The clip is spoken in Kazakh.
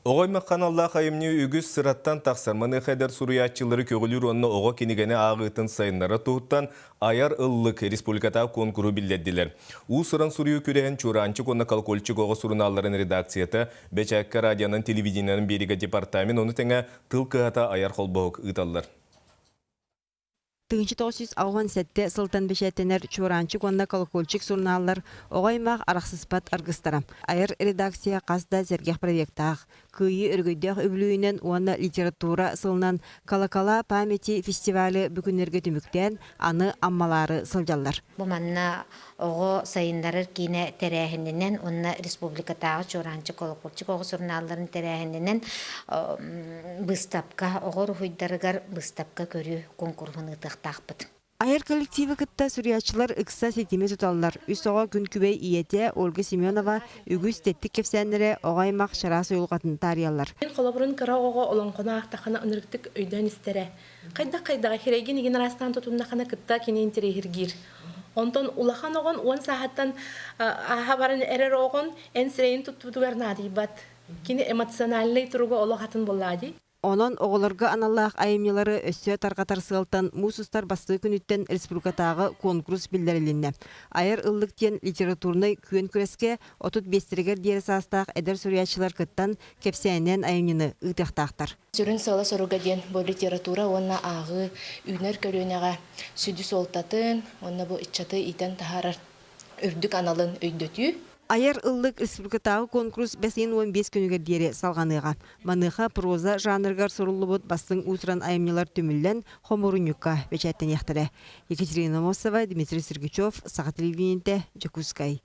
Оғайма каналла қайымны үгіз сыраттан тақсарманы қайдар суруятчылары көгілір онны оға кенегені ағытын сайынлары туыттан аяр ыллық республиката конкуру білдедділер. У сыран сурию күреген чуранчы конны колкольчы оға суруналарын редакцияты Бечакка радионың телевидениянын берігі департамент оны тәңі тылқы ата аяр қолбауық ұталылар. Тыгынчы 997 сылтан бешетенер чуранчы конна колокольчик журналлар оғаймақ арақсыспат аргыстара. Айыр редакция қазда зергех проекттақ. Күйі үргөйдеқ өбілуінен оны литература сылынан Калакала памяти фестивалі бүгінерге түміктен аны аммалары сылжалар. Бұл манна оғы сайындарыр кейіне тәрәхінденен, оны республикатағы чуранчы колокольчик оғы журналларын тәрәхінденен бұстапқа, оғы рухойдарығар бұстапқа көрі конкурсыны тақтақпыд. Айыр коллективі кітті сүриятчылар ықса сетеме тұталылар. Үс оға күн күбей иете Ольга Семенова үгіз теттік кефсәнлері оғаймақ шара сойылғатын тариялар. Қолабырын қыра оға олонқына ақтақана үніріктік өйден істері. Қайда-қайдаға хереген генерастан тұтымнақана кітті кені интерегергер. Онтон улахан оғын 10 сағаттан хабарын әрер оғын әнсірейін тұттудығар надейбат. Кені эмоционаллай тұруға олағатын болады. Онон оғылырғы аналлақ айымнелары өссө тарғатар сығылтан мусустар басты күніттен республикатағы конкурс білдірілінне. Айыр ыллықтен литературный күйен күреске 35-тірігер дері састақ әдір сүриятчылар кыттан кепсәйінен айымнені ұйтықтақтар. Сүрін сала соруға ден бұл литература онна ағы үйнер көрінеға сүді солтатын, онна бұл итчаты итен тахарар үрдік аналын өйдөті. Айыр ыллык республикатағы конкурс 5-15 күнігер дері салғаныға. Маныға проза жанргар сұрылы бұд бастың ұсыран айымнелар түмілден Хоморунюкка бечәттен яқтыры. Екатерина Мосова, Дмитрий Сергичев, Саға телевидениеде, Жакускай.